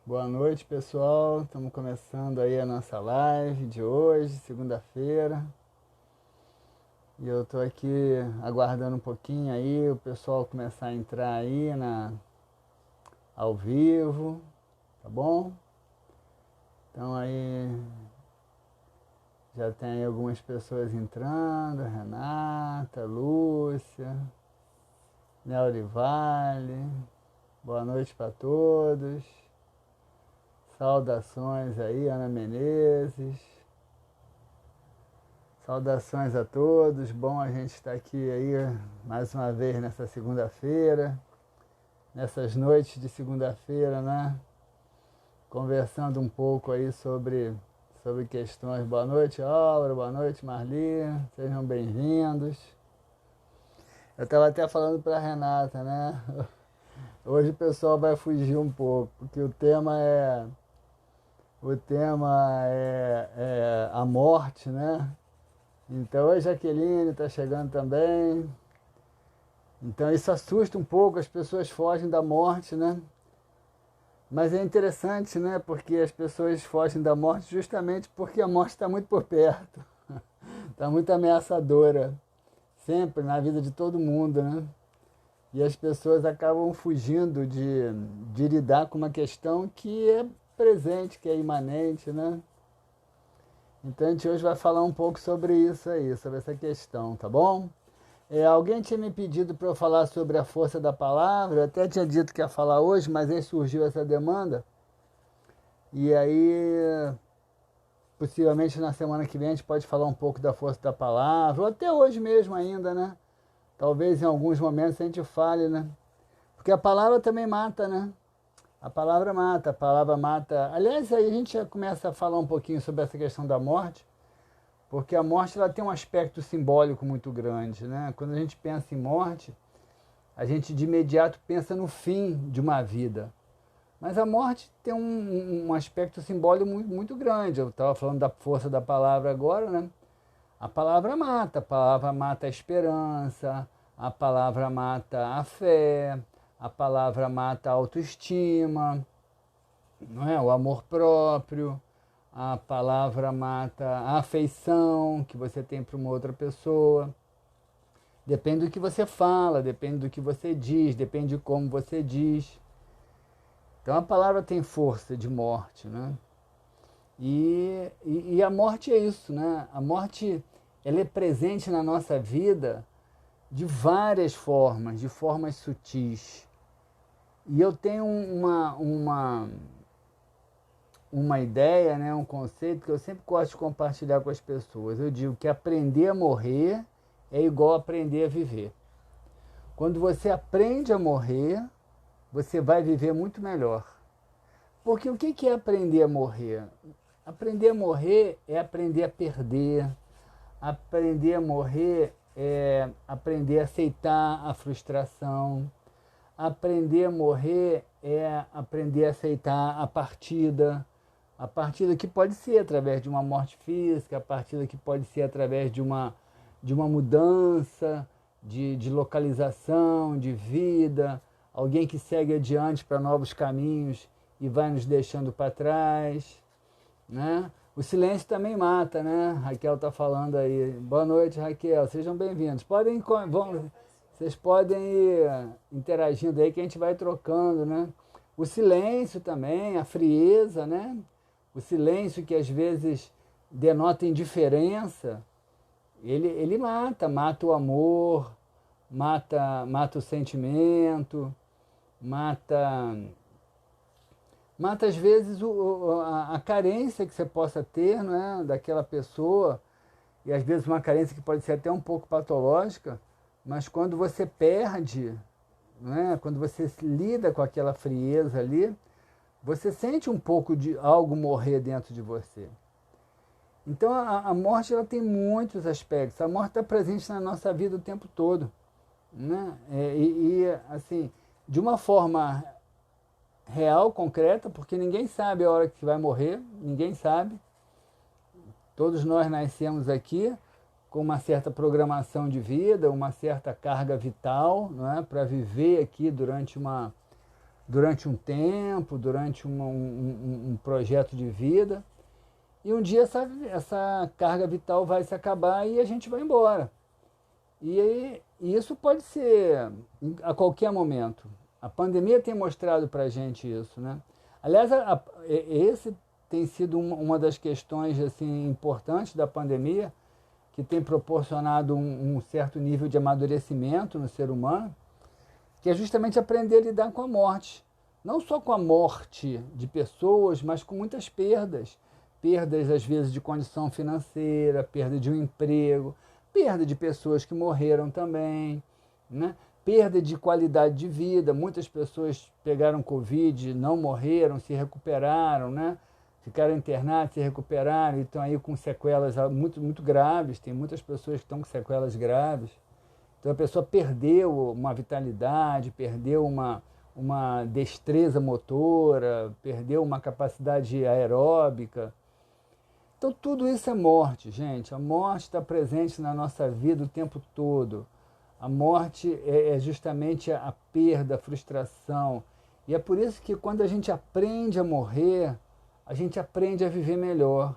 Boa noite, pessoal. Estamos começando aí a nossa live de hoje, segunda-feira. E eu tô aqui aguardando um pouquinho aí o pessoal começar a entrar aí ao vivo, tá bom? Então aí já tem aí algumas pessoas entrando, Renata, Lúcia, Neurivale. Boa noite para todos. Saudações aí, Ana Menezes. Saudações a todos. Bom a gente estar aqui aí mais uma vez nessa segunda-feira, nessas noites de segunda-feira, né? Conversando um pouco aí sobre questões. Boa noite, Álvaro. Boa noite, Marli. Sejam bem-vindos. Eu estava até falando para a Renata, né? Hoje o pessoal vai fugir um pouco, porque o tema é a morte, né? Então, oi Jaqueline, está chegando também. Então, isso assusta um pouco, as pessoas fogem da morte, né? Mas é interessante, né? Porque as pessoas fogem da morte justamente porque a morte está muito por perto. Está muito ameaçadora, sempre na vida de todo mundo, né? E as pessoas acabam fugindo de lidar com uma questão que é presente, que é imanente, né? Então a gente hoje vai falar um pouco sobre isso aí, sobre essa questão, tá bom? Alguém tinha me pedido para eu falar sobre a força da palavra, eu até tinha dito que ia falar hoje, mas aí surgiu essa demanda. E aí, possivelmente na semana que vem a gente pode falar um pouco da força da palavra, ou até hoje mesmo ainda, né? Talvez em alguns momentos a gente fale, né? Porque a palavra também mata, né? A palavra mata, a palavra mata. Aliás, aí a gente já começa a falar um pouquinho sobre essa questão da morte, porque a morte ela tem um aspecto simbólico muito grande, né? Quando a gente pensa em morte, a gente de imediato pensa no fim de uma vida. Mas a morte tem um aspecto simbólico muito grande. Eu estava falando da força da palavra agora, né? A palavra mata a esperança, a palavra mata a fé, a palavra mata a autoestima, não é? O amor próprio, a palavra mata a afeição que você tem para uma outra pessoa. Depende do que você fala, depende do que você diz, depende de como você diz. Então a palavra tem força de morte, né? E a morte é isso, né? A morte ela é presente na nossa vida de várias formas, de formas sutis. E eu tenho uma ideia, né, um conceito que eu sempre gosto de compartilhar com as pessoas. Eu digo que aprender a morrer é igual a aprender a viver. Quando você aprende a morrer, você vai viver muito melhor. Porque o que é aprender a morrer? Aprender a morrer é aprender a perder. Aprender a morrer é aprender a aceitar a frustração. Aprender a morrer é aprender a aceitar a partida. A partida que pode ser através de uma morte física, a partida que pode ser através de uma mudança, de localização, de vida, alguém que segue adiante para novos caminhos e vai nos deixando para trás, né? O silêncio também mata, né? Raquel está falando aí. Boa noite, Raquel. Sejam bem-vindos. Vocês podem ir interagindo aí que a gente vai trocando, né? O silêncio também, a frieza, né? O silêncio que às vezes denota indiferença, ele mata o amor, mata o sentimento, mata às vezes a carência que você possa ter, né, daquela pessoa, e às vezes uma carência que pode ser até um pouco patológica, mas quando você perde, né, quando você lida com aquela frieza ali, você sente um pouco de algo morrer dentro de você. Então a morte ela tem muitos aspectos. A morte está presente na nossa vida o tempo todo, né? Assim, de uma forma real, concreta, porque ninguém sabe a hora que vai morrer, ninguém sabe. Todos nós nascemos aqui com uma certa programação de vida, uma certa carga vital, não é? Para viver aqui durante durante um tempo, durante um projeto de vida, e um dia essa carga vital vai se acabar e a gente vai embora. E isso pode ser a qualquer momento. A pandemia tem mostrado para a gente isso, né? Aliás, esse tem sido uma das questões assim, importantes da pandemia, que tem proporcionado um certo nível de amadurecimento no ser humano, que é justamente aprender a lidar com a morte. Não só com a morte de pessoas, mas com muitas perdas. Perdas, às vezes, de condição financeira, perda de um emprego, perda de pessoas que morreram também, né? Perda de qualidade de vida. Muitas pessoas pegaram Covid, não morreram, se recuperaram, né? Ficaram internados, se recuperaram e estão aí com sequelas muito, muito graves. Tem muitas pessoas que estão com sequelas graves. Então a pessoa perdeu uma vitalidade, perdeu uma destreza motora, perdeu uma capacidade aeróbica. Então tudo isso é morte, gente. A morte está presente na nossa vida o tempo todo. A morte é justamente a perda, a frustração. E é por isso que quando a gente aprende a morrer, a gente aprende a viver melhor.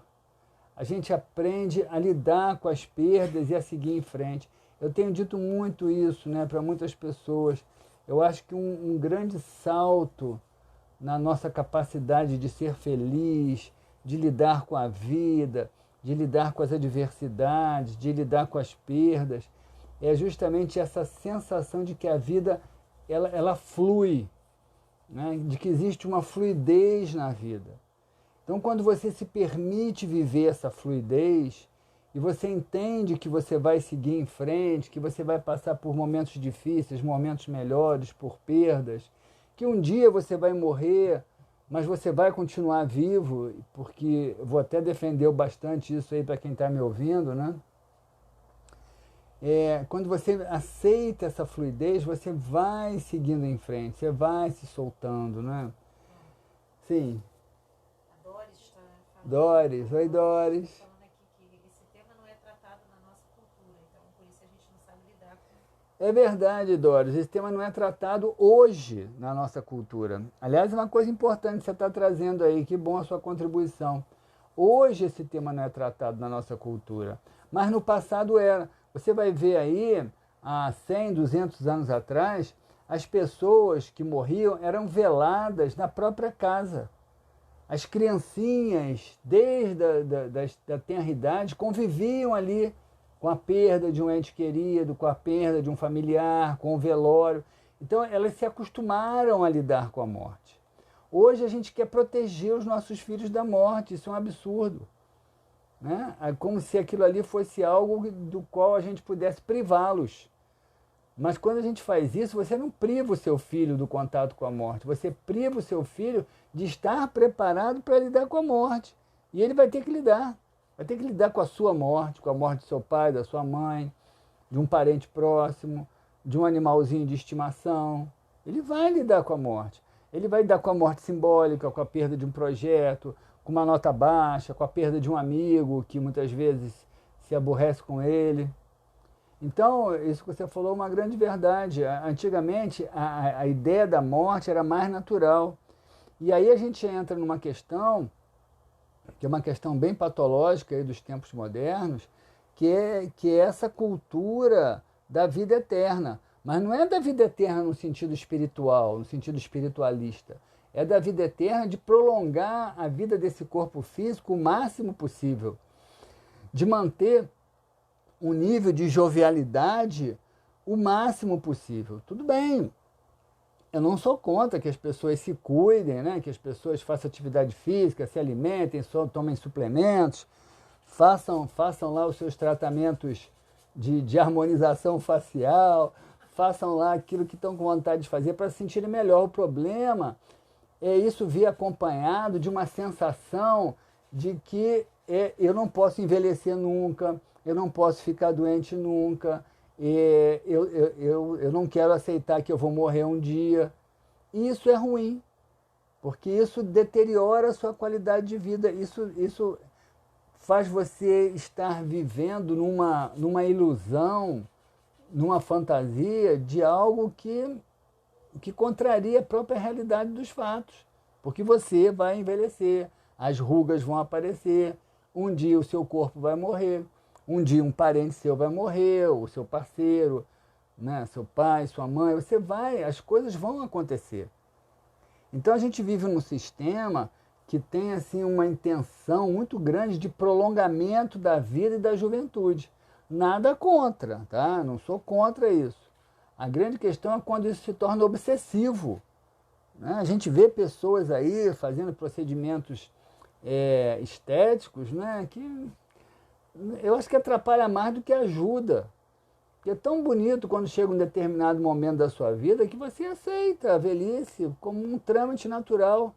A gente aprende a lidar com as perdas e a seguir em frente. Eu tenho dito muito isso, né, para muitas pessoas. Eu acho que um grande salto na nossa capacidade de ser feliz, de lidar com a vida, de lidar com as adversidades, de lidar com as perdas, é justamente essa sensação de que a vida ela flui, né, de que existe uma fluidez na vida. Então, quando você se permite viver essa fluidez, e você entende que você vai seguir em frente, que você vai passar por momentos difíceis, momentos melhores, por perdas, que um dia você vai morrer, mas você vai continuar vivo, porque vou até defender bastante isso aí para quem está me ouvindo, né? Quando você aceita essa fluidez, você vai seguindo em frente, você vai se soltando, né? Sim. A Doris está falando. Doris, oi Doris. Falando aqui que esse tema não é tratado na nossa cultura, então por isso a gente não sabe lidar com. É verdade, Doris, esse tema não é tratado hoje na nossa cultura. Aliás, é uma coisa importante que você está trazendo aí, que bom a sua contribuição. Hoje esse tema não é tratado na nossa cultura, mas no passado era. Você vai ver aí, há 100, 200 anos atrás, as pessoas que morriam eram veladas na própria casa. As criancinhas, desde a tenra-idade, conviviam ali com a perda de um ente querido, com a perda de um familiar, com o velório. Então, elas se acostumaram a lidar com a morte. Hoje, a gente quer proteger os nossos filhos da morte. Isso é um absurdo, né? É como se aquilo ali fosse algo do qual a gente pudesse privá-los. Mas quando a gente faz isso, você não priva o seu filho do contato com a morte. Você priva o seu filho de estar preparado para lidar com a morte. E ele vai ter que lidar. Vai ter que lidar com a sua morte, com a morte do seu pai, da sua mãe, de um parente próximo, de um animalzinho de estimação. Ele vai lidar com a morte. Ele vai lidar com a morte simbólica, com a perda de um projeto, com uma nota baixa, com a perda de um amigo que muitas vezes se aborrece com ele. Então, isso que você falou é uma grande verdade. Antigamente, a ideia da morte era mais natural. E aí a gente entra numa questão, que é uma questão bem patológica aí dos tempos modernos, que é essa cultura da vida eterna. Mas não é da vida eterna no sentido espiritual, no sentido espiritualista. É da vida eterna de prolongar a vida desse corpo físico o máximo possível. De manter um nível de jovialidade o máximo possível. Tudo bem, eu não sou contra que as pessoas se cuidem, né? Que as pessoas façam atividade física, se alimentem, tomem suplementos, façam lá os seus tratamentos de harmonização facial, façam lá aquilo que estão com vontade de fazer para se sentirem melhor. O problema é isso vir acompanhado de uma sensação de que eu não posso envelhecer nunca, eu não posso ficar doente nunca, eu não quero aceitar que eu vou morrer um dia. E isso é ruim, porque isso deteriora a sua qualidade de vida, isso faz você estar vivendo numa ilusão, numa fantasia de algo que que contraria a própria realidade dos fatos. Porque você vai envelhecer, as rugas vão aparecer, um dia o seu corpo vai morrer, um dia um parente seu vai morrer, o seu parceiro, né, seu pai, sua mãe, as coisas vão acontecer. Então a gente vive num sistema que tem assim uma intenção muito grande de prolongamento da vida e da juventude. Nada contra, tá? Não sou contra isso. A grande questão é quando isso se torna obsessivo. Né? A gente vê pessoas aí fazendo procedimentos estéticos, né, que eu acho que atrapalha mais do que ajuda. Porque é tão bonito quando chega um determinado momento da sua vida que você aceita a velhice como um trâmite natural.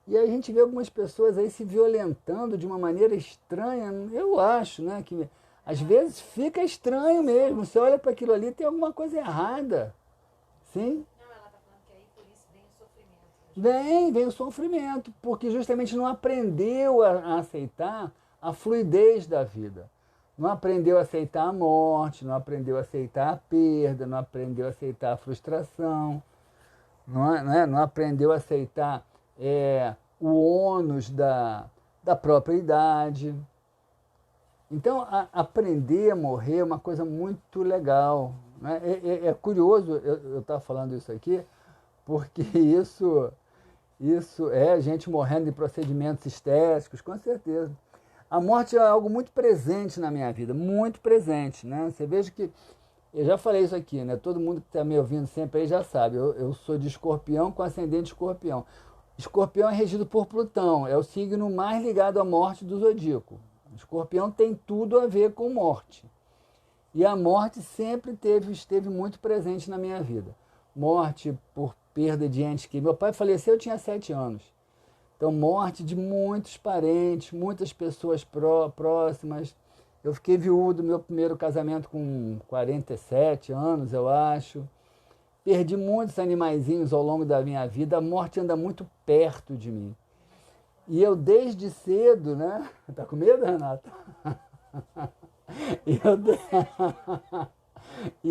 E aí a gente vê algumas pessoas aí se violentando de uma maneira estranha. Eu acho, né, que às vezes fica estranho mesmo. Você olha para aquilo ali, tem alguma coisa errada. Sim? Não, ela está falando que aí por isso vem o sofrimento. Vem o sofrimento, porque justamente não aprendeu a aceitar a fluidez da vida. Não aprendeu a aceitar a morte, não aprendeu a aceitar a perda, não aprendeu a aceitar a frustração, não aprendeu a aceitar o ônus da própria idade. Então, aprender a morrer é uma coisa muito legal. Né? É curioso eu estar falando isso aqui, porque isso é gente morrendo de procedimentos estéticos, com certeza. A morte é algo muito presente na minha vida, muito presente, né? Você veja que, eu já falei isso aqui, né? Todo mundo que está me ouvindo sempre aí já sabe, eu sou de Escorpião com ascendente Escorpião. Escorpião é regido por Plutão, é o signo mais ligado à morte do zodíaco. Escorpião tem tudo a ver com morte. E a morte sempre esteve muito presente na minha vida. Morte por perda de entes que... Meu pai faleceu, eu tinha 7 anos. Então, morte de muitos parentes, muitas pessoas próximas. Eu fiquei viúvo do meu primeiro casamento com 47 anos, eu acho. Perdi muitos animaizinhos ao longo da minha vida. A morte anda muito perto de mim. E eu desde cedo, né? Tá com medo, Renata? E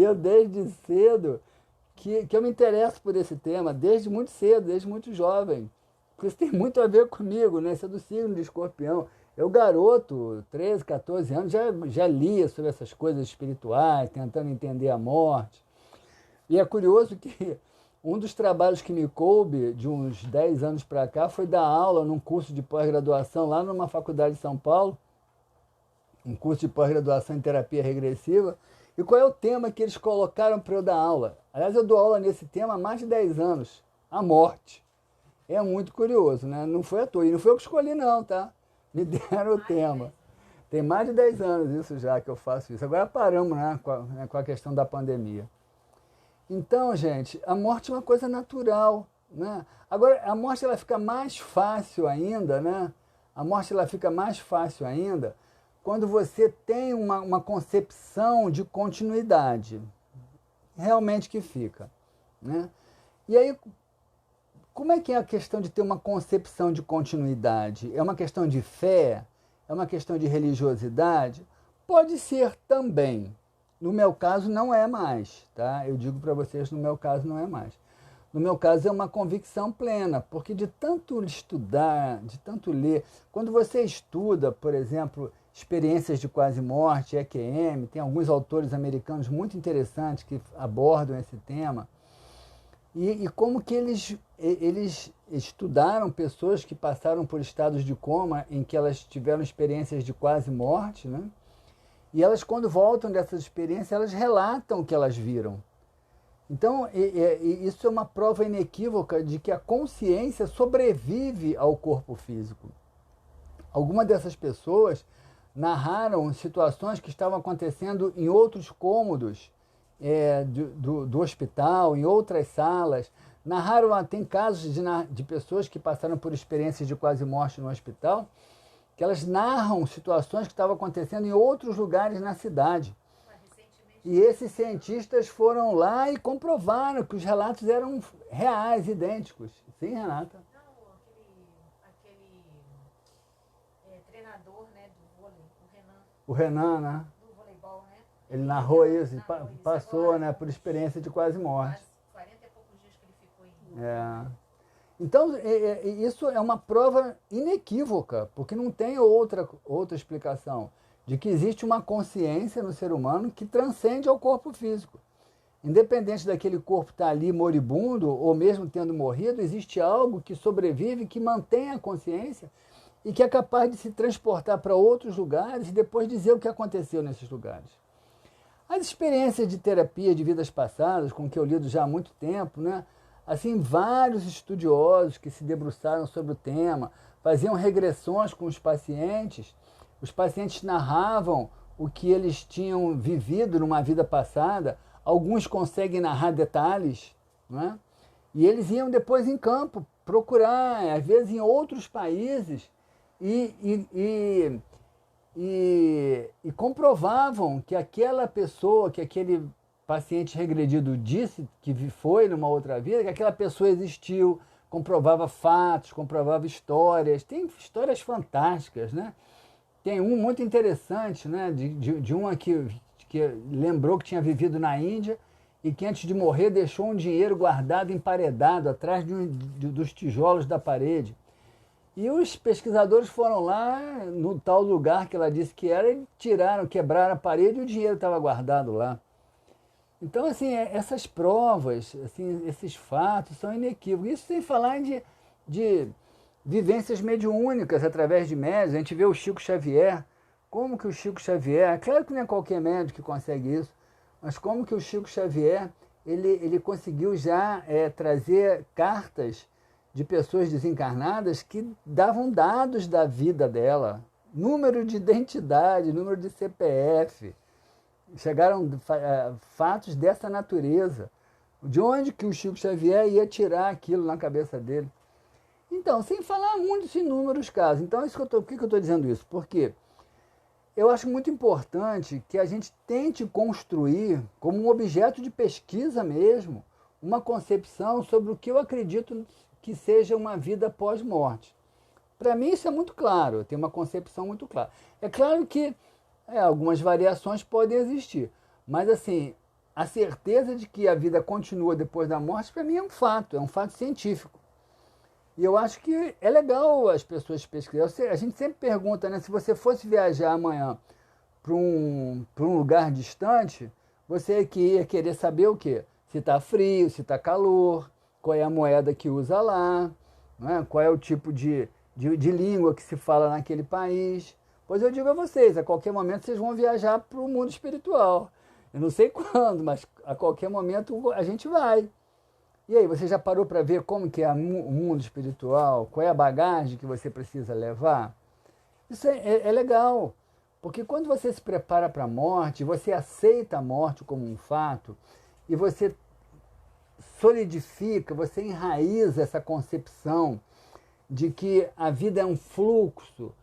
eu desde cedo que eu me interesso por esse tema, desde muito cedo, desde muito jovem. Porque isso tem muito a ver comigo, né? Isso é do signo de Escorpião. Eu, garoto, 13, 14 anos, já lia sobre essas coisas espirituais, tentando entender a morte. E é curioso que um dos trabalhos que me coube, de uns 10 anos para cá, foi dar aula num curso de pós-graduação lá numa faculdade de São Paulo, um curso de pós-graduação em terapia regressiva. E qual é o tema que eles colocaram para eu dar aula? Aliás, eu dou aula nesse tema há mais de 10 anos, a morte. É muito curioso, né? Não foi à toa. E não foi eu que escolhi, não, tá? Me deram o tema. Tem mais de 10 anos isso já que eu faço isso. Agora paramos, né, com a questão da pandemia. Então, gente, a morte é uma coisa natural, né? Agora, a morte ela fica mais fácil ainda, né? A morte ela fica mais fácil ainda quando você tem uma concepção de continuidade. Realmente que fica, né? E aí, como é que é a questão de ter uma concepção de continuidade? É uma questão de fé? É uma questão de religiosidade? Pode ser também. No meu caso, não é mais, tá? Eu digo para vocês, no meu caso, não é mais. No meu caso, é uma convicção plena, porque de tanto estudar, de tanto ler, quando você estuda, por exemplo, experiências de quase morte, EQM, tem alguns autores americanos muito interessantes que abordam esse tema, e como que eles estudaram pessoas que passaram por estados de coma em que elas tiveram experiências de quase morte, né? E elas, quando voltam dessas experiências, elas relatam o que elas viram. Então, isso é uma prova inequívoca de que a consciência sobrevive ao corpo físico. Algumas dessas pessoas narraram situações que estavam acontecendo em outros cômodos do hospital, em outras salas. Narraram, tem casos de pessoas que passaram por experiências de quase morte no hospital, que elas narram situações que estavam acontecendo em outros lugares na cidade. E esses cientistas foram lá e comprovaram que os relatos eram reais, idênticos. Sim, Renata? Não, aquele treinador, né, do vôlei, O Renan, né? do voleibol, né? Ele narrou isso, Narrou isso. passou, Agora, né, por experiência de quase morte. Quase 40 e poucos dias que ele É. Então, isso é uma prova inequívoca, porque não tem outra explicação, de que existe uma consciência no ser humano que transcende ao corpo físico. Independente daquele corpo estar ali moribundo, ou mesmo tendo morrido, existe algo que sobrevive, que mantém a consciência e que é capaz de se transportar para outros lugares e depois dizer o que aconteceu nesses lugares. As experiências de terapia de vidas passadas, com que eu lido já há muito tempo, né? Assim, vários estudiosos que se debruçaram sobre o tema, faziam regressões com os pacientes narravam o que eles tinham vivido numa vida passada, alguns conseguem narrar detalhes, né? E eles iam depois em campo procurar, às vezes em outros países, e comprovavam que aquela pessoa, que aquele paciente regredido disse que foi numa outra vida, que aquela pessoa existiu, comprovava fatos, comprovava histórias. Tem histórias fantásticas, né? Tem um muito interessante, né? De uma que lembrou que tinha vivido na Índia e que antes de morrer deixou um dinheiro guardado emparedado atrás dos tijolos da parede. E os pesquisadores foram lá no tal lugar que ela disse que era e quebraram a parede e o dinheiro estava guardado lá. Então, assim, essas provas, assim, esses fatos são inequívocos. Isso sem falar de vivências mediúnicas através de médios. A gente vê o Chico Xavier, como que o Chico Xavier, claro que não é qualquer médico que consegue isso, mas como que o Chico Xavier, ele conseguiu já trazer cartas de pessoas desencarnadas que davam dados da vida dela, número de identidade, número de CPF, chegaram fatos dessa natureza. De onde que o Chico Xavier ia tirar aquilo na cabeça dele? Então, sem falar muitos inúmeros casos. Então, por que eu estou dizendo isso? Porque eu acho muito importante que a gente tente construir, como um objeto de pesquisa mesmo, uma concepção sobre o que eu acredito que seja uma vida pós-morte. Para mim isso é muito claro, eu tenho uma concepção muito clara. É claro que algumas variações podem existir, mas assim, a certeza de que a vida continua depois da morte, para mim é um fato científico. E eu acho que é legal as pessoas pesquisarem. A gente sempre pergunta, né, se você fosse viajar amanhã para um lugar distante, você ia querer saber o quê? Se está frio, se está calor, qual é a moeda que usa lá, né? Qual é o tipo de língua que se fala naquele país. Pois eu digo a vocês, a qualquer momento vocês vão viajar para o mundo espiritual. Eu não sei quando, mas a qualquer momento a gente vai. E aí, você já parou para ver como que é o mundo espiritual? Qual é a bagagem que você precisa levar? Isso é legal, porque quando você se prepara para a morte, você aceita a morte como um fato, e você solidifica, você enraiza essa concepção de que a vida é um fluxo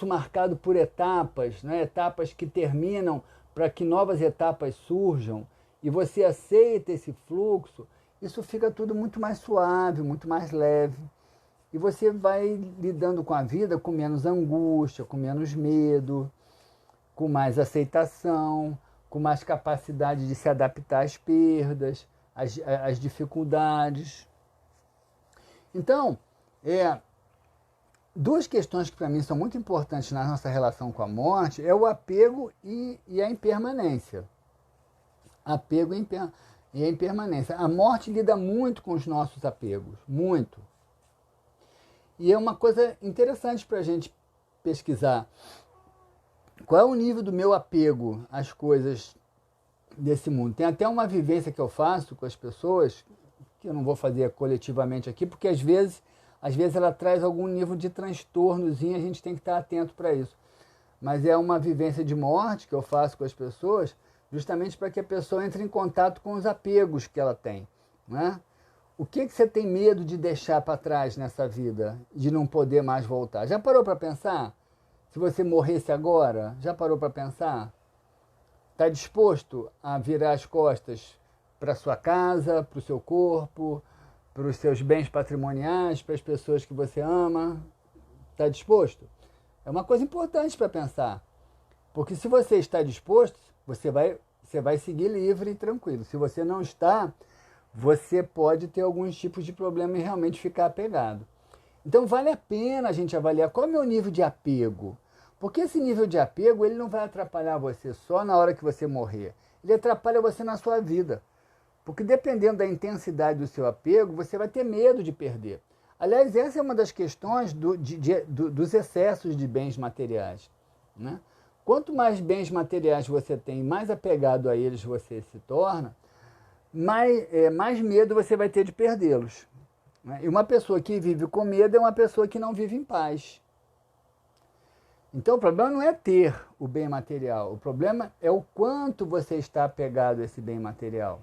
marcado por etapas, né? Etapas que terminam para que novas etapas surjam, e você aceita esse fluxo, isso fica tudo muito mais suave, muito mais leve, e você vai lidando com a vida com menos angústia, com menos medo, com mais aceitação, com mais capacidade de se adaptar às perdas, às dificuldades. Então, duas questões que para mim são muito importantes na nossa relação com a morte é o apego e a impermanência. Apego e a impermanência. A morte lida muito com os nossos apegos, muito. E é uma coisa interessante para a gente pesquisar. Qual é o nível do meu apego às coisas desse mundo? Tem até uma vivência que eu faço com as pessoas, que eu não vou fazer coletivamente aqui, porque às vezes ela traz algum nível de transtornozinho, a gente tem que estar atento para isso. Mas é uma vivência de morte que eu faço com as pessoas, justamente para que a pessoa entre em contato com os apegos que ela tem, né? O que você tem medo de deixar para trás nessa vida, de não poder mais voltar? Já parou para pensar? Se você morresse agora, já parou para pensar? Está disposto a virar as costas para a sua casa, para o seu corpo, para os seus bens patrimoniais, para as pessoas que você ama? Está disposto? É uma coisa importante para pensar. Porque se você está disposto, você vai seguir livre e tranquilo. Se você não está, você pode ter alguns tipos de problema e realmente ficar apegado. Então vale a pena a gente avaliar qual é o meu nível de apego. Porque esse nível de apego ele não vai atrapalhar você só na hora que você morrer. Ele atrapalha você na sua vida. Porque dependendo da intensidade do seu apego, você vai ter medo de perder. Aliás, essa é uma das questões dos excessos de bens materiais. Né? Quanto mais bens materiais você tem, mais apegado a eles você se torna, mais medo você vai ter de perdê-los. Né? E uma pessoa que vive com medo é uma pessoa que não vive em paz. Então o problema não é ter o bem material, o problema é o quanto você está apegado a esse bem material.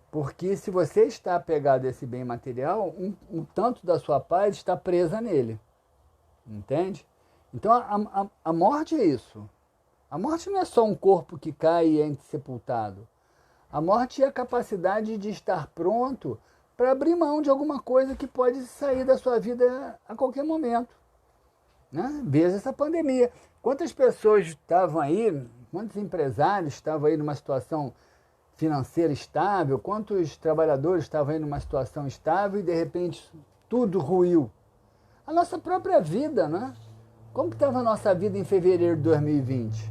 Porque se você está apegado a esse bem material, um tanto da sua paz está presa nele. Entende? Então a morte é isso. A morte não é só um corpo que cai e é sepultado. A morte é a capacidade de estar pronto para abrir mão de alguma coisa que pode sair da sua vida a qualquer momento. Né? Veja essa pandemia. Quantas pessoas estavam aí, quantos empresários estavam aí numa situação financeira estável, quantos trabalhadores estavam aí numa situação estável e de repente tudo ruiu. A nossa própria vida, né? Como que estava a nossa vida em fevereiro de 2020?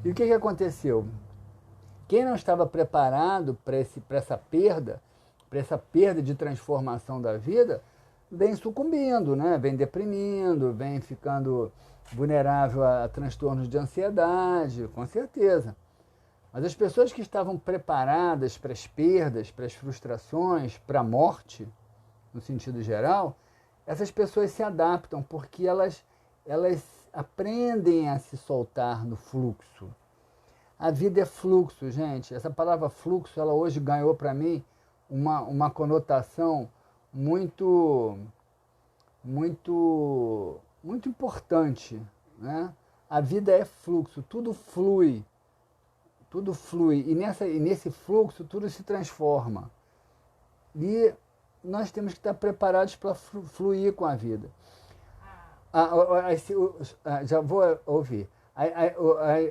E o que aconteceu? Quem não estava preparado para essa perda de transformação da vida, vem sucumbindo, né? Vem deprimindo, vem ficando vulnerável a transtornos de ansiedade, com certeza. Mas as pessoas que estavam preparadas para as perdas, para as frustrações, para a morte, no sentido geral, essas pessoas se adaptam porque elas aprendem a se soltar no fluxo. A vida é fluxo, gente. Essa palavra fluxo, ela hoje ganhou para mim uma conotação muito importante, né? A vida é fluxo, tudo flui. Tudo flui e nesse fluxo tudo se transforma. E nós temos que estar preparados para fluir com a vida. Já vou ouvir.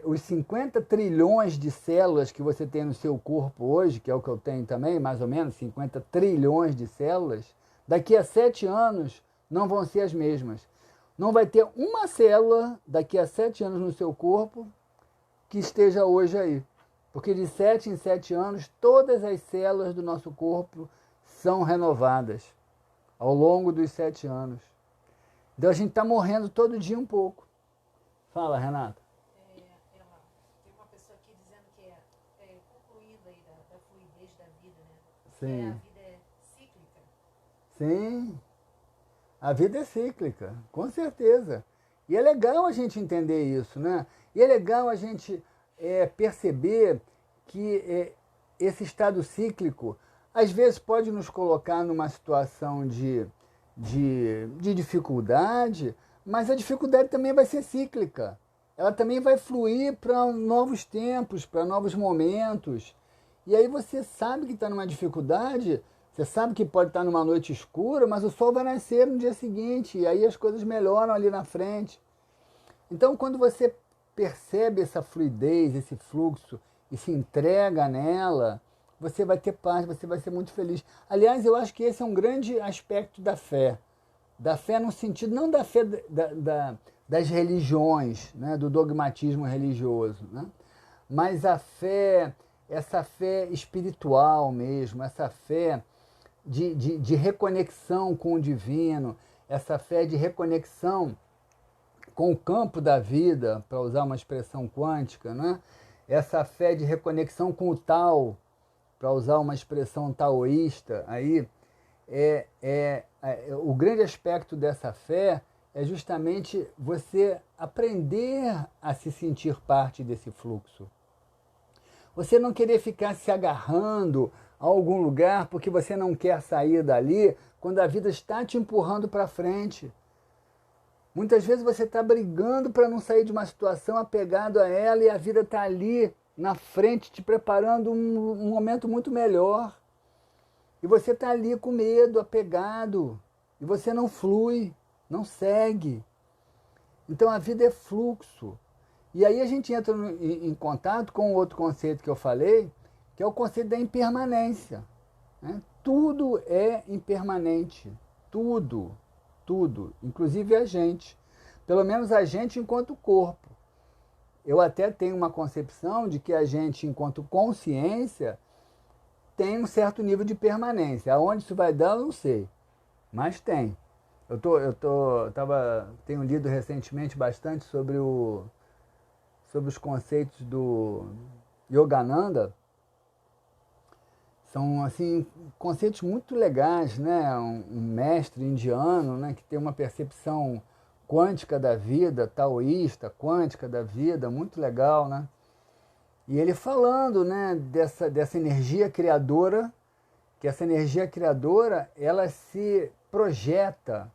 Os 50 trilhões de células que você tem no seu corpo hoje, que é o que eu tenho também, mais ou menos, 50 trilhões de células, daqui a 7 anos não vão ser as mesmas. Não vai ter uma célula daqui a 7 anos no seu corpo que esteja hoje aí. Porque de 7 em 7 anos, todas as células do nosso corpo são renovadas ao longo dos 7 anos. Então a gente está morrendo todo dia um pouco. Fala, Renata. Tem uma pessoa aqui dizendo que é concluída aí da fluidez da vida, né? Sim. A vida é cíclica. Sim. A vida é cíclica, com certeza. E é legal a gente entender isso, né? E é legal a gente perceber que esse estado cíclico às vezes pode nos colocar numa situação de dificuldade, mas a dificuldade também vai ser cíclica. Ela também vai fluir para novos tempos, para novos momentos. E aí você sabe que está numa dificuldade, você sabe que pode estar numa noite escura, mas o sol vai nascer no dia seguinte, e aí as coisas melhoram ali na frente. Então, quando você percebe essa fluidez, esse fluxo, e se entrega nela, você vai ter paz, você vai ser muito feliz. Aliás, eu acho que esse é um grande aspecto da fé. Da fé no sentido, não da fé das religiões, né, do dogmatismo religioso, né, mas a fé, essa fé espiritual mesmo, essa fé de reconexão com o divino, essa fé de reconexão com o campo da vida, para usar uma expressão quântica, né? Essa fé de reconexão com o Tao, para usar uma expressão taoísta, aí o grande aspecto dessa fé é justamente você aprender a se sentir parte desse fluxo. Você não querer ficar se agarrando a algum lugar porque você não quer sair dali quando a vida está te empurrando para frente. Muitas vezes você está brigando para não sair de uma situação apegado a ela e a vida está ali na frente te preparando um momento muito melhor. E você está ali com medo, apegado, e você não flui, não segue. Então a vida é fluxo. E aí a gente entra em contato com outro conceito que eu falei, que é o conceito da impermanência. né? Tudo é impermanente, tudo, tudo, inclusive a gente, pelo menos a gente enquanto corpo. Eu até tenho uma concepção de que a gente, enquanto consciência, tem um certo nível de permanência. Aonde isso vai dar, eu não sei, mas tem. Tenho lido recentemente bastante sobre os conceitos do Yogananda. São assim conceitos muito legais, né? Um mestre indiano, né, que tem uma percepção quântica da vida, taoísta, quântica da vida, muito legal, né? E ele falando, né, dessa energia criadora, que essa energia criadora, ela se projeta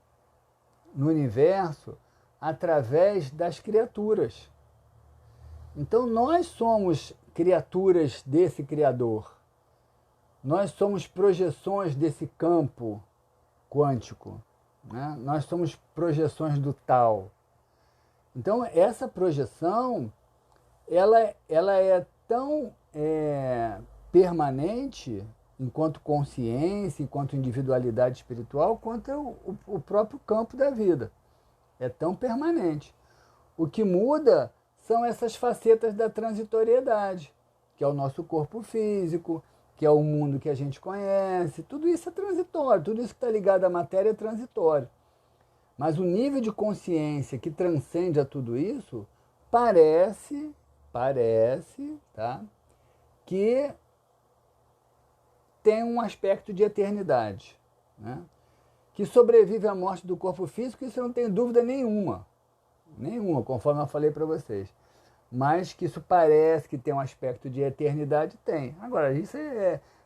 no universo através das criaturas. Então nós somos criaturas desse Criador. Nós somos projeções desse campo quântico, né? Nós somos projeções do tal. Então essa projeção, ela é tão permanente enquanto consciência, enquanto individualidade espiritual, quanto o próprio campo da vida. É tão permanente. O que muda são essas facetas da transitoriedade, que é o nosso corpo físico, que é o mundo que a gente conhece. Tudo isso é transitório, tudo isso que está ligado à matéria é transitório. Mas o nível de consciência que transcende a tudo isso parece, tá, que tem um aspecto de eternidade, né? Que sobrevive à morte do corpo físico, isso eu não tenho dúvida nenhuma, conforme eu falei para vocês. Mas que isso parece que tem um aspecto de eternidade, tem. Agora, isso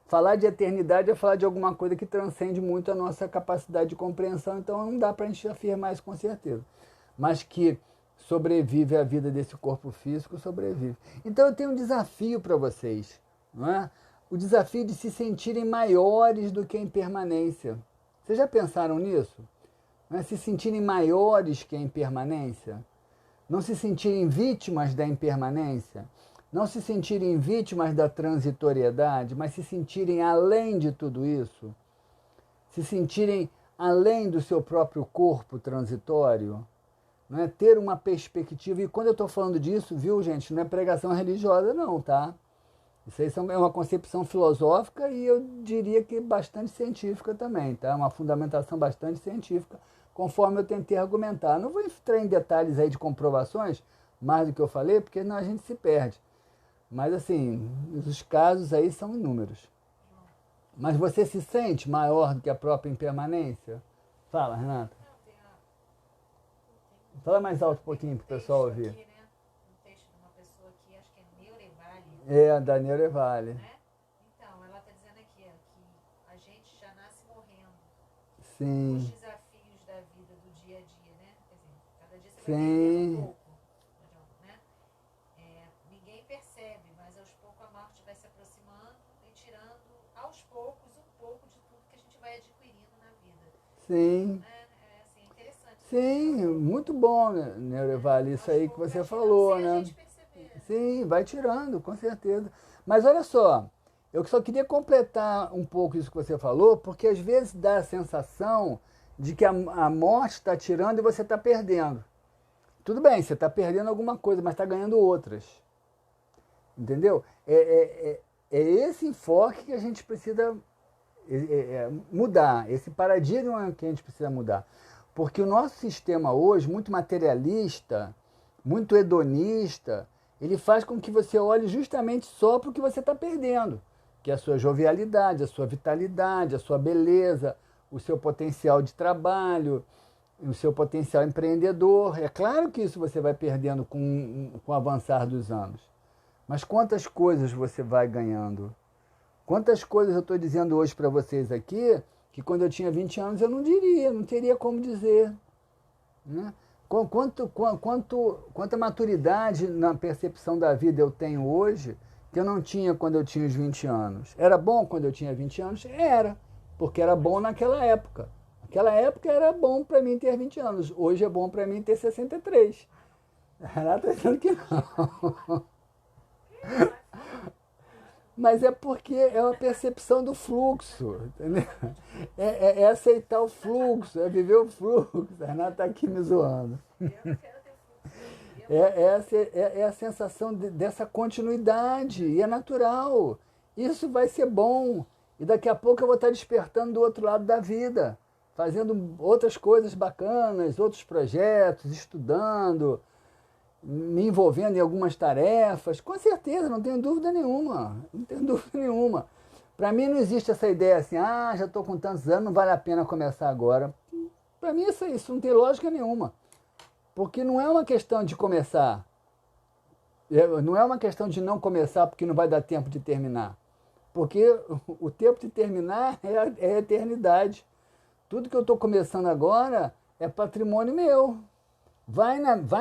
falar de eternidade é falar de alguma coisa que transcende muito a nossa capacidade de compreensão, então não dá para a gente afirmar isso com certeza. Mas que sobrevive a vida desse corpo físico, sobrevive. Então eu tenho um desafio para vocês, não é? O desafio de se sentirem maiores do que a impermanência. Vocês já pensaram nisso? Não é? Se sentirem maiores que a impermanência? Não se sentirem vítimas da impermanência? Não se sentirem vítimas da transitoriedade, mas se sentirem além de tudo isso? Se sentirem além do seu próprio corpo transitório? Não é? Ter uma perspectiva, e quando eu estou falando disso, viu, gente, não é pregação religiosa não, tá? Isso aí é uma concepção filosófica e eu diria que bastante científica também, tá? Uma fundamentação bastante científica, conforme eu tentei argumentar. Não vou entrar em detalhes aí de comprovações, mais do que eu falei, porque senão a gente se perde. Mas assim, os casos aí são inúmeros. Mas você se sente maior do que a própria impermanência? Fala, Renata. Fala mais alto um pouquinho para o pessoal ouvir. Aqui, né? Um texto de uma pessoa aqui, acho que é Neurevali. É, da Neurevali. Né? Então, ela está dizendo aqui ó, que a gente já nasce morrendo. Sim. Os desafios da vida, do dia a dia, né? Quer dizer, cada dia você vai Sim. perdendo um pouco. Né? Ninguém percebe, mas aos poucos a morte vai se aproximando e tirando aos poucos um pouco de tudo que a gente vai adquirindo na vida. Sim. Né? Assim, interessante. Sim, muito bom, né, Neurevali, isso aí que você falou, sem né? a gente perceber. Sim, vai tirando, com certeza. Mas olha só, eu só queria completar um pouco isso que você falou, porque às vezes dá a sensação de que a morte está tirando e você está perdendo. Tudo bem, você está perdendo alguma coisa, mas está ganhando outras. Entendeu? É esse enfoque que a gente precisa mudar, esse paradigma que a gente precisa mudar. Porque o nosso sistema hoje, muito materialista, muito hedonista, ele faz com que você olhe justamente só para o que você está perdendo, que é a sua jovialidade, a sua vitalidade, a sua beleza, o seu potencial de trabalho, o seu potencial empreendedor. É claro que isso você vai perdendo com o avançar dos anos. Mas quantas coisas você vai ganhando? Quantas coisas eu estou dizendo hoje para vocês aqui que quando eu tinha 20 anos eu não diria, não teria como dizer. Né? Quanta maturidade na percepção da vida eu tenho hoje que eu não tinha quando eu tinha os 20 anos. Era bom quando eu tinha 20 anos? Era, porque era bom naquela época. Naquela época era bom para mim ter 20 anos. Hoje é bom para mim ter 63. Ela está dizendo que não. Mas é porque é uma percepção do fluxo, entendeu? É aceitar o fluxo, é viver o fluxo. A Renata está aqui me zoando. Eu não quero ter fluxo, eu queria É a sensação dessa continuidade, e é natural. Isso vai ser bom. E daqui a pouco eu vou estar despertando do outro lado da vida, fazendo outras coisas bacanas, outros projetos, estudando, me envolvendo em algumas tarefas. Com certeza, não tenho dúvida nenhuma. Não tenho dúvida nenhuma. Para mim não existe essa ideia assim, já estou com tantos anos, não vale a pena começar agora. Para mim isso não tem lógica nenhuma. Porque não é uma questão de começar. Não é uma questão de não começar porque não vai dar tempo de terminar. Porque o tempo de terminar é a eternidade. Tudo que eu estou começando agora é patrimônio meu. Vai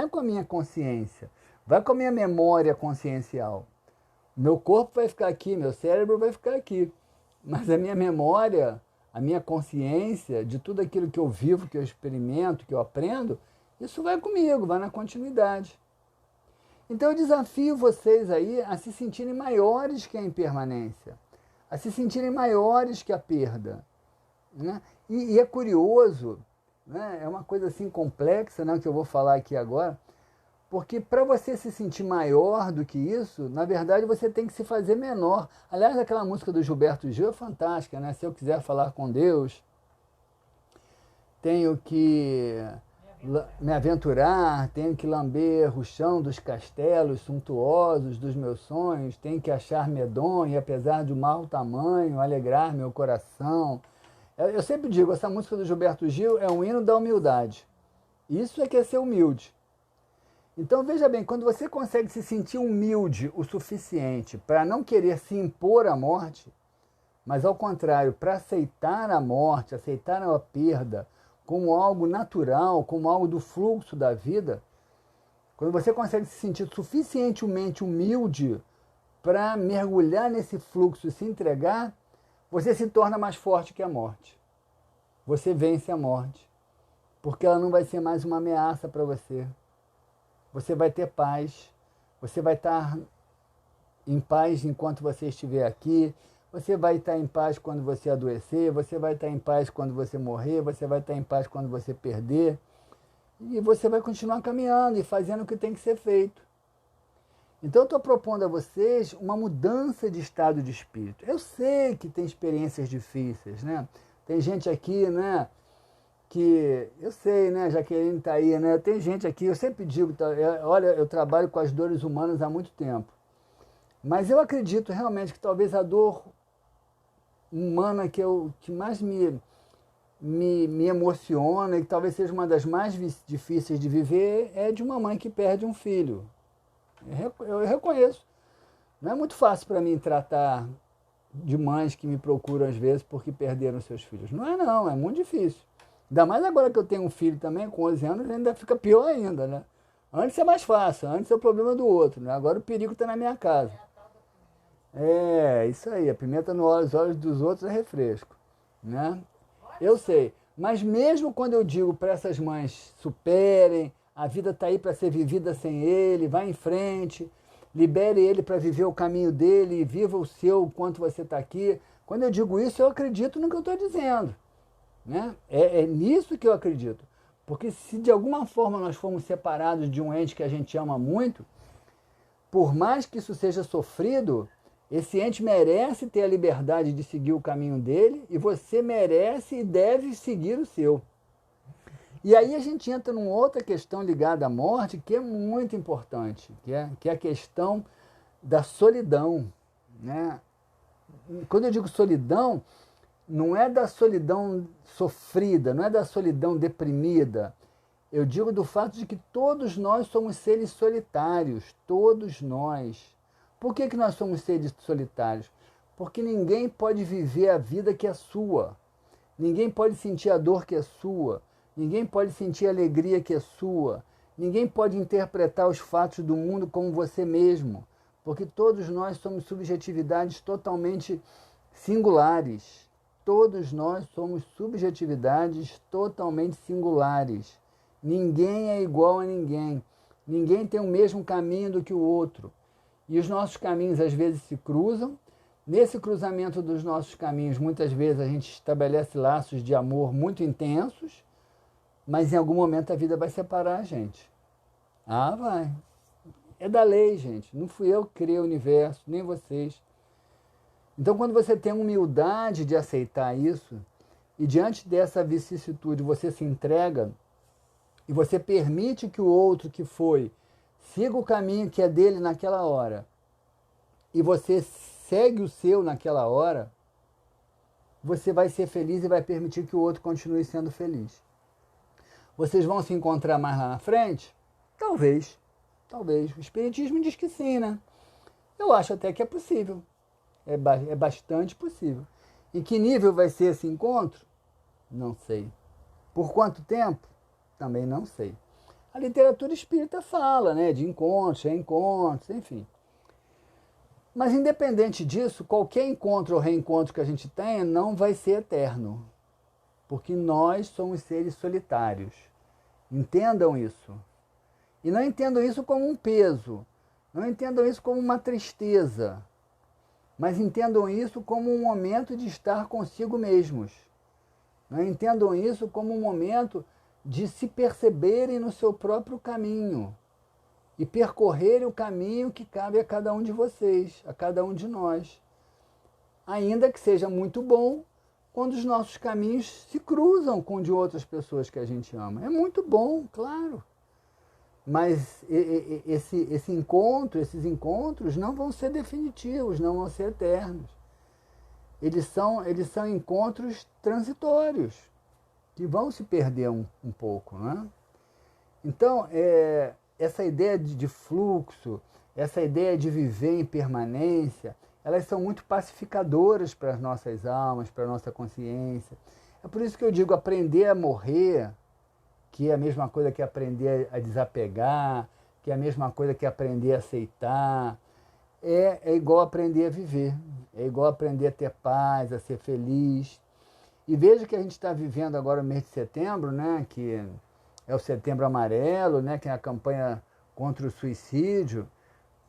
com a minha consciência. Vai com a minha memória consciencial. Meu corpo vai ficar aqui, meu cérebro vai ficar aqui. Mas a minha memória, a minha consciência de tudo aquilo que eu vivo, que eu experimento, que eu aprendo, isso vai comigo, vai na continuidade. Então eu desafio vocês aí a se sentirem maiores que a impermanência, a se sentirem maiores que a perda. Né? E é curioso, né? É uma coisa assim complexa, né, que eu vou falar aqui agora, porque para você se sentir maior do que isso, na verdade você tem que se fazer menor. Aliás, aquela música do Gilberto Gil é fantástica, né? Se eu quiser falar com Deus, tenho que me aventurar, tenho que lamber o chão dos castelos suntuosos dos meus sonhos, tenho que achar medonho, apesar de um mau tamanho, alegrar meu coração. Eu sempre digo, essa música do Gilberto Gil é um hino da humildade. Isso é que é ser humilde. Então veja bem, quando você consegue se sentir humilde o suficiente para não querer se impor à morte, mas ao contrário, para aceitar a morte, aceitar a perda, como algo natural, como algo do fluxo da vida, quando você consegue se sentir suficientemente humilde para mergulhar nesse fluxo e se entregar, você se torna mais forte que a morte. Você vence a morte, porque ela não vai ser mais uma ameaça para você. Você vai ter paz, você vai estar em paz enquanto você estiver aqui, você vai estar em paz quando você adoecer, você vai estar em paz quando você morrer, você vai estar em paz quando você perder. E você vai continuar caminhando e fazendo o que tem que ser feito. Então eu estou propondo a vocês uma mudança de estado de espírito. Eu sei que tem experiências difíceis, né? Tem gente aqui, né? Que eu sei, né? Jaqueline está aí, né? Tem gente aqui, eu sempre digo, olha, eu trabalho com as dores humanas há muito tempo. Mas eu acredito realmente que talvez a dor humana que mais me emociona e que talvez seja uma das mais difíceis de viver é de uma mãe que perde um filho. Eu reconheço. Não é muito fácil para mim tratar de mães que me procuram às vezes porque perderam seus filhos. Não, é muito difícil. Ainda mais agora que eu tenho um filho também, com 11 anos, ainda fica pior ainda, né? Antes é mais fácil, antes é o problema do outro, né? Agora o perigo está na minha casa. Isso aí, a pimenta nos olhos dos outros é refresco, né? Eu sei, mas mesmo quando eu digo para essas mães, superem, a vida está aí para ser vivida sem ele, vá em frente, libere ele para viver o caminho dele e viva o seu enquanto você está aqui. Quando eu digo isso, eu acredito no que eu estou dizendo, né? É nisso que eu acredito, porque se de alguma forma nós formos separados de um ente que a gente ama muito, por mais que isso seja sofrido, esse ente merece ter a liberdade de seguir o caminho dele e você merece e deve seguir o seu. E aí a gente entra numa outra questão ligada à morte que é muito importante, que é a questão da solidão, né? Quando eu digo solidão, não é da solidão sofrida, não é da solidão deprimida. Eu digo do fato de que todos nós somos seres solitários, todos nós. Por que nós somos seres solitários? Porque ninguém pode viver a vida que é sua. Ninguém pode sentir a dor que é sua. Ninguém pode sentir a alegria que é sua. Ninguém pode interpretar os fatos do mundo como você mesmo. Porque todos nós somos subjetividades totalmente singulares. Todos nós somos subjetividades totalmente singulares. Ninguém é igual a ninguém. Ninguém tem o mesmo caminho do que o outro. E os nossos caminhos às vezes se cruzam, Nesse cruzamento dos nossos caminhos, muitas vezes a gente estabelece laços de amor muito intensos, mas em algum momento a vida vai separar a gente. Ah, vai. É da lei, gente. Não fui eu que criei o universo, nem vocês. Então, quando você tem humildade de aceitar isso, e diante dessa vicissitude você se entrega, e você permite que o outro que foi siga o caminho que é dele naquela hora, e você segue o seu naquela hora, você vai ser feliz e vai permitir que o outro continue sendo feliz. Vocês vão se encontrar mais lá na frente? Talvez. Talvez. O Espiritismo diz que sim, né? Eu acho até que é possível. É bastante possível. Em que nível vai ser esse encontro? Não sei. Por quanto tempo? Também não sei. A literatura espírita fala, né, de encontros, reencontros, enfim. Mas independente disso, qualquer encontro ou reencontro que a gente tenha não vai ser eterno. Porque nós somos seres solitários. Entendam isso. E não entendam isso como um peso. Não entendam isso como uma tristeza. Mas entendam isso como um momento de estar consigo mesmos. Não entendam isso como um momento de se perceberem no seu próprio caminho e percorrerem o caminho que cabe a cada um de vocês, a cada um de nós. Ainda que seja muito bom quando os nossos caminhos se cruzam com o de outras pessoas que a gente ama. É muito bom, claro. Mas esse encontro, esses encontros não vão ser definitivos, não vão ser eternos. Eles são encontros transitórios, que vão se perder um pouco. Né? Então, essa ideia de fluxo, essa ideia de viver em permanência, elas são muito pacificadoras para as nossas almas, para a nossa consciência. É por isso que eu digo, aprender a morrer, que é a mesma coisa que aprender a desapegar, que é a mesma coisa que aprender a aceitar, é igual aprender a viver, é igual aprender a ter paz, a ser feliz. E veja que a gente está vivendo agora o mês de setembro, né, que é o Setembro Amarelo, né, que é a campanha contra o suicídio.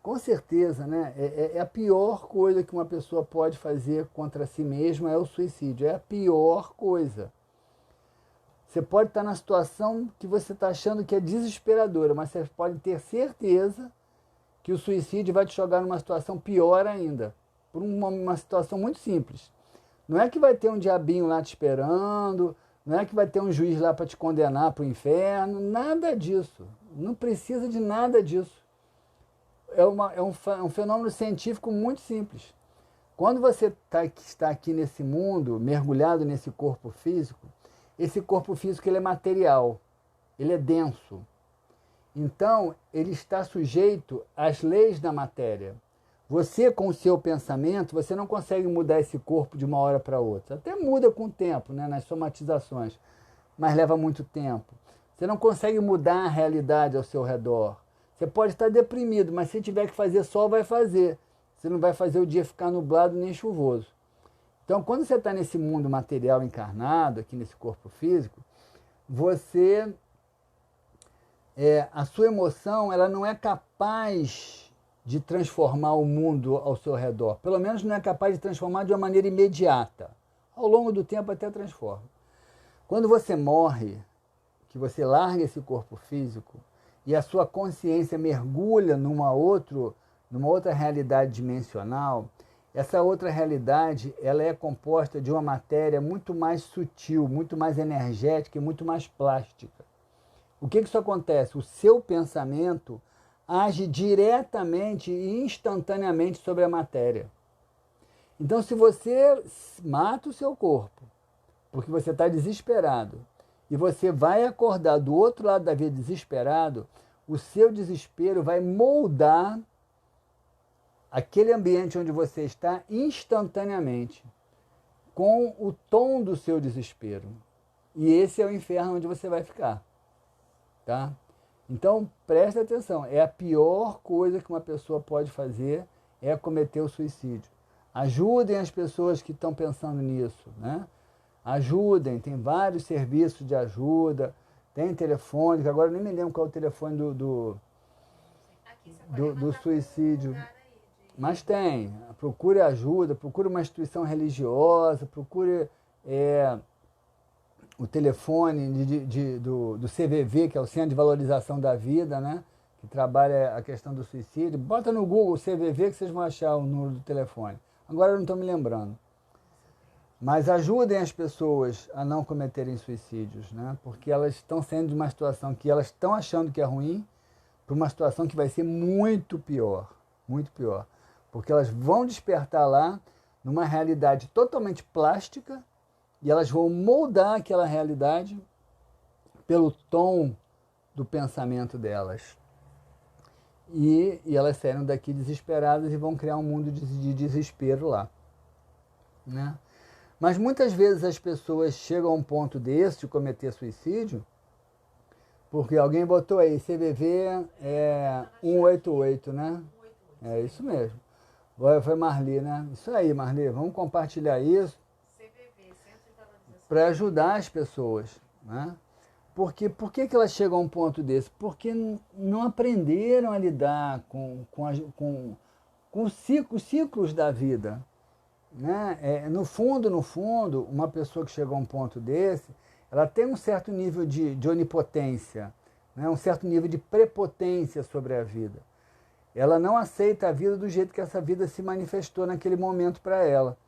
Com certeza, né, é a pior coisa que uma pessoa pode fazer contra si mesma é o suicídio, é a pior coisa. Você pode estar na situação que você está achando que é desesperadora, mas você pode ter certeza que o suicídio vai te jogar numa situação pior ainda, por uma situação muito simples. Não é que vai ter um diabinho lá te esperando, não é que vai ter um juiz lá para te condenar para o inferno, nada disso. Não precisa de nada disso. É um fenômeno científico muito simples. Quando você está aqui nesse mundo, mergulhado nesse corpo físico, esse corpo físico ele é material, ele é denso. Então, ele está sujeito às leis da matéria. Você, com o seu pensamento, você não consegue mudar esse corpo de uma hora para outra. Até muda com o tempo, né, nas somatizações, mas leva muito tempo. Você não consegue mudar a realidade ao seu redor. Você pode estar deprimido, mas se tiver que fazer sol, vai fazer. Você não vai fazer o dia ficar nublado nem chuvoso. Então, quando você está nesse mundo material encarnado, aqui nesse corpo físico, a sua emoção ela não é capaz de transformar o mundo ao seu redor. Pelo menos não é capaz de transformar de uma maneira imediata. Ao longo do tempo até transforma. Quando você morre, que você larga esse corpo físico e a sua consciência mergulha numa outra realidade dimensional, essa outra realidade ela é composta de uma matéria muito mais sutil, muito mais energética e muito mais plástica. O que isso acontece? O seu pensamento age diretamente e instantaneamente sobre a matéria. Então, se você mata o seu corpo, porque você está desesperado, e você vai acordar do outro lado da vida desesperado, o seu desespero vai moldar aquele ambiente onde você está instantaneamente, com o tom do seu desespero. E esse é o inferno onde você vai ficar. Tá? Então, preste atenção, é a pior coisa que uma pessoa pode fazer é cometer o suicídio. Ajudem as pessoas que estão pensando nisso, né? Ajudem, tem vários serviços de ajuda, tem telefone, que agora eu nem me lembro qual é o telefone do suicídio. Mas tem. Procure ajuda, procure uma instituição religiosa, procure o telefone do CVV, que é o Centro de Valorização da Vida, né? Que trabalha a questão do suicídio. Bota no Google CVV que vocês vão achar o número do telefone. Agora eu não estou me lembrando. Mas ajudem as pessoas a não cometerem suicídios, né? Porque elas estão saindo de uma situação que elas estão achando que é ruim para uma situação que vai ser muito pior, muito pior. Porque elas vão despertar lá numa realidade totalmente plástica e elas vão moldar aquela realidade pelo tom do pensamento delas. E elas saíram daqui desesperadas e vão criar um mundo de desespero lá, né? Mas muitas vezes as pessoas chegam a um ponto desse de cometer suicídio porque alguém botou aí, CVV 188, né? É isso mesmo. Foi Marli, né? Isso aí, Marli, vamos compartilhar isso para ajudar as pessoas, né? Porque por que elas chegam a um ponto desse? Porque não aprenderam a lidar com os ciclos da vida, né? No fundo, uma pessoa que chegou a um ponto desse, ela tem um certo nível de onipotência, né? Um certo nível de prepotência sobre a vida. Ela não aceita a vida do jeito que essa vida se manifestou naquele momento para ela.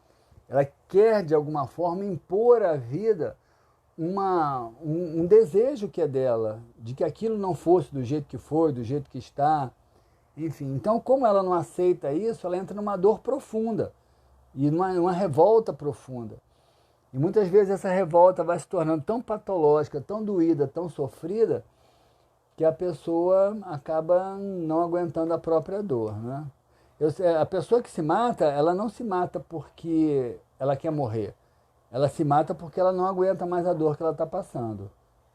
Ela quer, de alguma forma, impor à vida um desejo que é dela, de que aquilo não fosse do jeito que foi, do jeito que está. Enfim, então, como ela não aceita isso, ela entra numa dor profunda e numa revolta profunda. E muitas vezes essa revolta vai se tornando tão patológica, tão doída, tão sofrida, que a pessoa acaba não aguentando a própria dor, né? A pessoa que se mata, ela não se mata porque ela quer morrer. Ela se mata porque ela não aguenta mais a dor que ela está passando,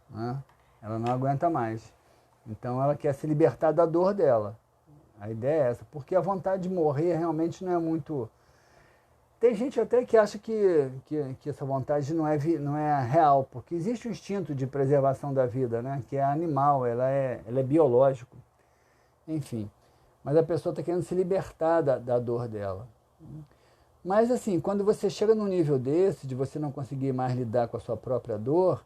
né? Ela não aguenta mais. Então ela quer se libertar da dor dela. A ideia é essa. Porque a vontade de morrer realmente não é muito... Tem gente até que acha que essa vontade não é real, porque existe um instinto de preservação da vida, né? Que é animal, ela é biológico. Enfim, mas a pessoa está querendo se libertar da dor dela. Mas assim, quando você chega num nível desse, de você não conseguir mais lidar com a sua própria dor,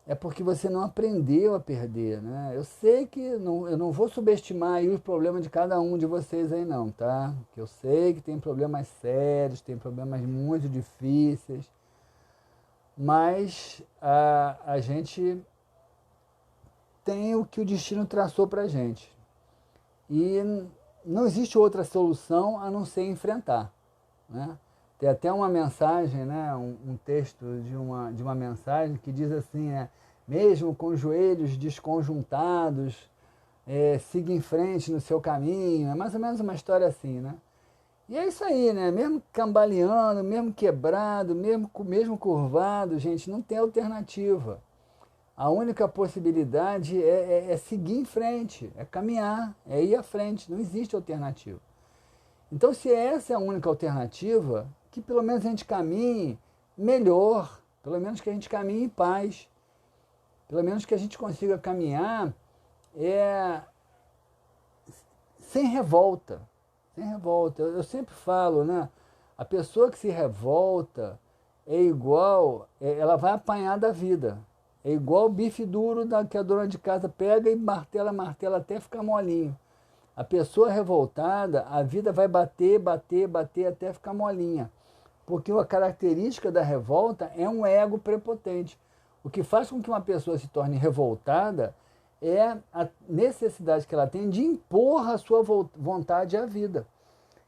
é porque você não aprendeu a perder, né? Eu sei que eu não vou subestimar aí os problemas de cada um de vocês aí não, tá? Que eu sei que tem problemas sérios, tem problemas muito difíceis, mas a gente tem o que o destino traçou pra gente. E não existe outra solução a não ser enfrentar, né? Tem até uma mensagem, né, um texto de uma mensagem que diz assim, mesmo com os joelhos desconjuntados, siga em frente no seu caminho. É mais ou menos uma história assim, né? E é isso aí, né? Mesmo cambaleando, mesmo quebrado, mesmo curvado, gente, não tem alternativa. A única possibilidade é seguir em frente, é caminhar, é ir à frente, não existe alternativa. Então, se essa é a única alternativa, que pelo menos a gente caminhe melhor, pelo menos que a gente caminhe em paz, pelo menos que a gente consiga caminhar sem revolta. Sem revolta. Eu sempre falo, né? A pessoa que se revolta é igual, ela vai apanhar da vida. É igual o bife duro que a dona de casa pega e martela até ficar molinho. A pessoa revoltada, a vida vai bater até ficar molinha. Porque a característica da revolta é um ego prepotente. O que faz com que uma pessoa se torne revoltada é a necessidade que ela tem de impor a sua vontade à vida.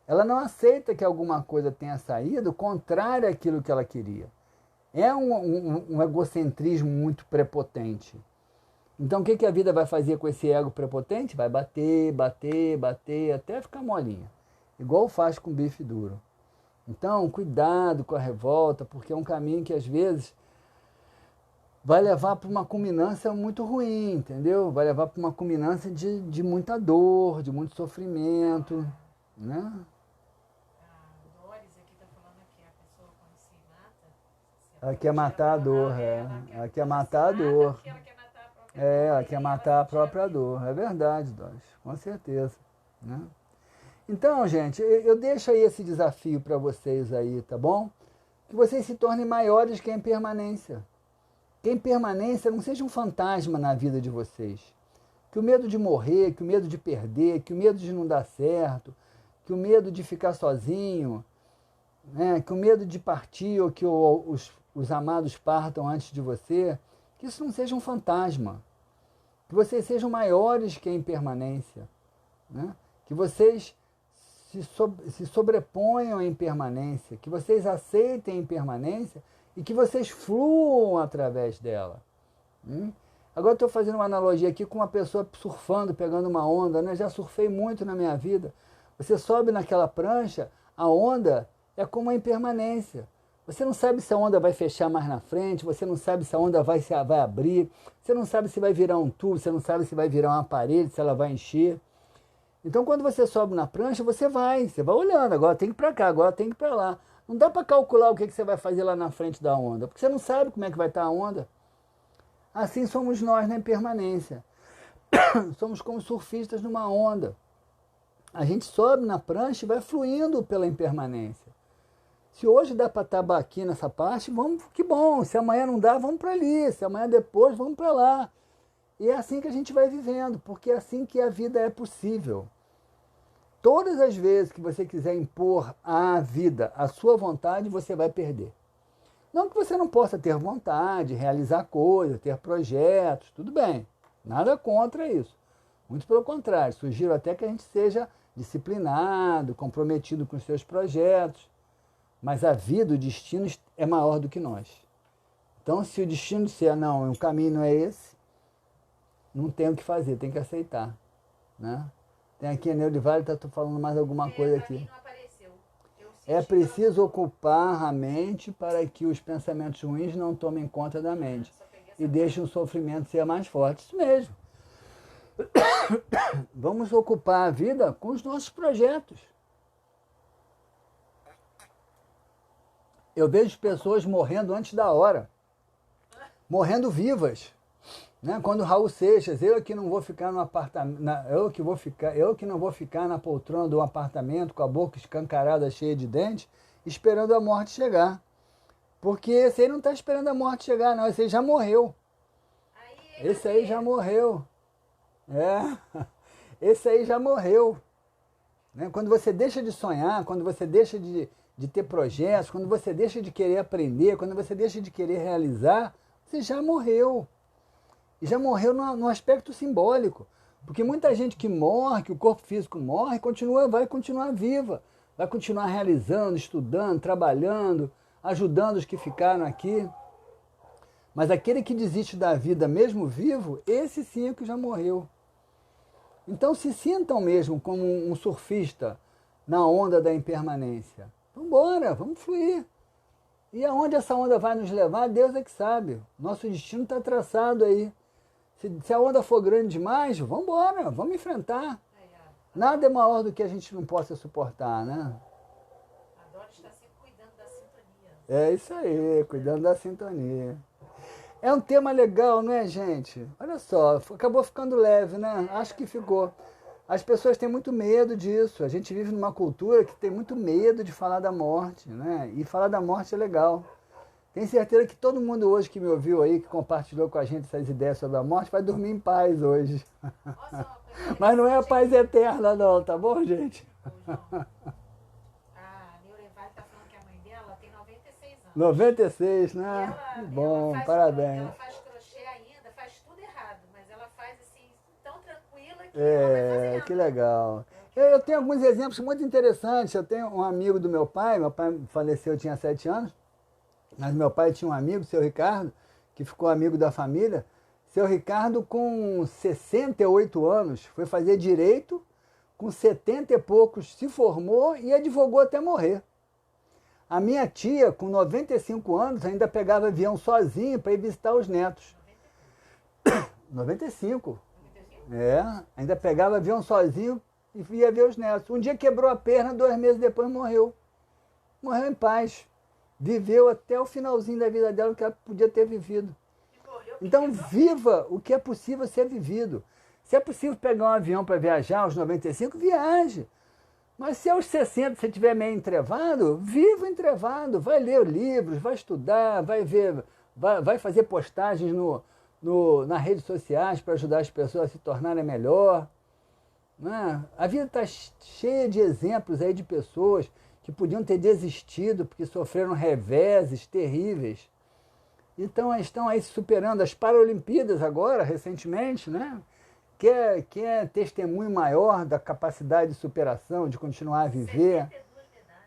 Ela não aceita que alguma coisa tenha saído contrária àquilo que ela queria. É um egocentrismo muito prepotente. Então o que a vida vai fazer com esse ego prepotente? Vai bater até ficar molinha. Igual faz com bife duro. Então, cuidado com a revolta, porque é um caminho que às vezes vai levar para uma culminância muito ruim, entendeu? Vai levar para uma culminância de muita dor, de muito sofrimento, né? A Doris aqui está falando que a pessoa quando se mata... Ela quer matar a dor, Ela quer matar a dor. Ela quer matar a própria dor. É verdade, Doris, com certeza, né? Então, gente, eu deixo aí esse desafio para vocês aí, tá bom? Que vocês se tornem maiores que a impermanência. Que a impermanência não seja um fantasma na vida de vocês. Que o medo de morrer, que o medo de perder, que o medo de não dar certo, que o medo de ficar sozinho, né, que o medo de partir ou que os amados partam antes de você, que isso não seja um fantasma. Que vocês sejam maiores que a impermanência. Né? Que vocês se sobreponham à impermanência, que vocês aceitem a impermanência e que vocês fluam através dela. Agora estou fazendo uma analogia aqui com uma pessoa surfando, pegando uma onda, né? Já surfei muito na minha vida. Você sobe naquela prancha, a onda é como a impermanência. Você não sabe se a onda vai fechar mais na frente, você não sabe se a onda vai abrir, você não sabe se vai virar um tubo, você não sabe se vai virar uma parede, se ela vai encher. Então, quando você sobe na prancha, você vai olhando, agora tem que ir para cá, agora tem que ir para lá. Não dá para calcular o que você vai fazer lá na frente da onda, porque você não sabe como é que vai estar a onda. Assim somos nós na impermanência. Somos como surfistas numa onda. A gente sobe na prancha e vai fluindo pela impermanência. Se hoje dá para estar aqui nessa parte, vamos, que bom. Se amanhã não dá, vamos para ali. Se amanhã depois, vamos para lá. E é assim que a gente vai vivendo, porque é assim que a vida é possível. Todas as vezes que você quiser impor à vida a sua vontade, você vai perder. Não que você não possa ter vontade, realizar coisas, ter projetos, tudo bem. Nada contra isso. Muito pelo contrário, sugiro até que a gente seja disciplinado, comprometido com os seus projetos. Mas a vida, o destino é maior do que nós. Então, se o destino disser, não, o caminho não é esse, não tem o que fazer, tem que aceitar. Né? Tem aqui a Neurivalho, está falando mais alguma coisa aqui. É preciso ocupar a mente para que os pensamentos ruins não tomem conta da mente e deixem o sofrimento ser mais forte. Isso mesmo. Vamos ocupar a vida com os nossos projetos. Eu vejo pessoas morrendo antes da hora, morrendo vivas. Né? Quando Raul Seixas, eu que não vou ficar no apartamento, eu que não vou ficar na poltrona do apartamento com a boca escancarada, cheia de dentes, esperando a morte chegar. Porque esse aí não está esperando a morte chegar, não. Esse aí já morreu. Esse aí já morreu. Esse aí já morreu. Né? Quando você deixa de sonhar, quando você deixa de ter projetos, quando você deixa de querer aprender, quando você deixa de querer realizar, você já morreu. E já morreu no aspecto simbólico. Porque muita gente que morre, que o corpo físico morre, vai continuar viva, vai continuar realizando, estudando, trabalhando, ajudando os que ficaram aqui. Mas aquele que desiste da vida mesmo vivo, esse sim é que já morreu. Então se sintam mesmo como um surfista na onda da impermanência. Vamos embora, vamos fluir. E aonde essa onda vai nos levar, Deus é que sabe. Nosso destino está traçado aí. Se a onda for grande demais, vamos embora, vamos enfrentar. Nada é maior do que a gente não possa suportar, né? Adoro estar sempre cuidando da sintonia. É isso aí, cuidando da sintonia. É um tema legal, não é, gente? Olha só, acabou ficando leve, né? Acho que ficou. As pessoas têm muito medo disso. A gente vive numa cultura que tem muito medo de falar da morte, né? E falar da morte é legal. Tenho certeza que todo mundo hoje que me ouviu aí, que compartilhou com a gente essas ideias sobre a morte, vai dormir em paz hoje. Mas não é a paz eterna não, tá bom, gente? A Neurevale está falando que a mãe dela tem 96 anos. 96, né? Bom, parabéns. Ela faz crochê ainda, faz tudo errado, mas ela faz assim, tão tranquila que ela vai fazendo. Que legal. Eu tenho alguns exemplos muito interessantes. Eu tenho um amigo do meu pai faleceu, eu tinha 7 anos, mas meu pai tinha um amigo, seu Ricardo, que ficou amigo da família. Seu Ricardo, com 68 anos, foi fazer direito, com 70 e poucos se formou e advogou até morrer. A minha tia, com 95 anos, ainda pegava avião sozinha para ir visitar os netos. 95? Ainda pegava avião sozinho e ia ver os netos. Um dia quebrou a perna, 2 meses depois morreu. Morreu em paz. Viveu até o finalzinho da vida dela, que ela podia ter vivido. Então viva o que é possível ser vivido. Se é possível pegar um avião para viajar aos 95, viaje. Mas se aos 60 você estiver meio entrevado, viva entrevado, vai ler livros, vai estudar, vai ver, vai fazer postagens nas redes sociais para ajudar as pessoas a se tornarem melhor. Né? A vida está cheia de exemplos aí de pessoas que podiam ter desistido porque sofreram reveses terríveis. Então estão aí se superando. As Paralimpíadas agora, recentemente, né? Que é testemunho maior da capacidade de superação, de continuar a viver,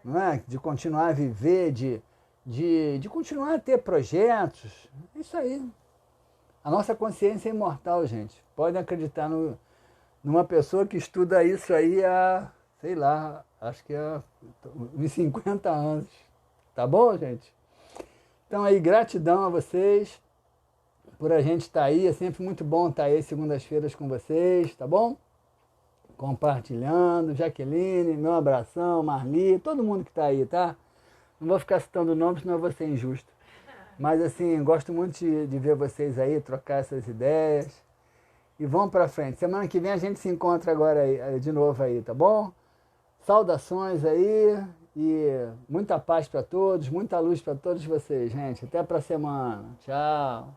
não é? De continuar a viver, de continuar a ter projetos. Isso aí. A nossa consciência é imortal, gente. Podem acreditar numa pessoa que estuda isso aí há, sei lá, acho que há uns 50 anos. Tá bom, gente? Então aí, gratidão a vocês por a gente estar aí. É sempre muito bom estar aí segundas-feiras com vocês, tá bom? Compartilhando. Jaqueline, meu abração, Marli, todo mundo que está aí, tá? Não vou ficar citando nomes, senão eu vou ser injusto. Mas assim, gosto muito de ver vocês aí, trocar essas ideias. E vamos pra frente. Semana que vem a gente se encontra agora aí, de novo aí, tá bom? Saudações aí e muita paz para todos, muita luz para todos vocês, gente. Até pra semana. Tchau.